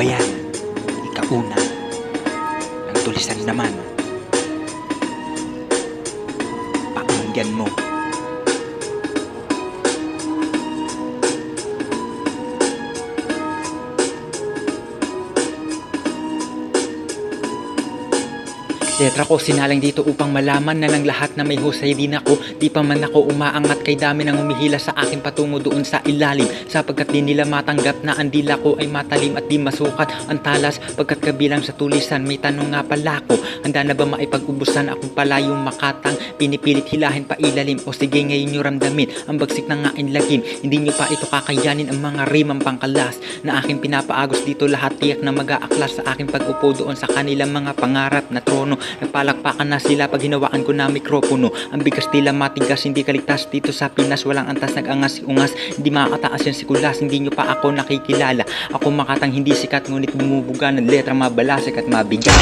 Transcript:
bayan, ikauna, ang tulisan naman, pakinggan mo. Letra ko sinalang dito upang malaman na ng lahat na may husay din ako. Di pa man ako umaangat kay dami nang umihila sa akin patungo doon sa ilalim, sapagkat di nila matanggap na ang dila ko ay matalim at di masukat ang talas. Pagkat kabilang sa tulisan may tanong nga pala ko, handa na ba maipag-ubusan akong palayong makatang pinipilit hilahin pa ilalim? O sige ngayon nyo ramdamin ang bagsik na nga inlagin. Hindi nyo pa ito kakayanin ang mga rimang pangkalas na aking pinapaagos dito. Lahat tiyak na mag-aaklas sa aking pag-upo doon sa kanilang mga pangarap na trono. Nagpalakpakan na sila pag hinawakan ko na mikropono. Ang bigas nila matigas, hindi kaligtas dito sa Pinas. Walang antas, nag-angas-ungas, hindi makakataas yan si Kulas. Hindi nyo pa ako nakikilala. Ako makatang hindi sikat, ngunit bumubuga ng letra mabalasik at mabigat.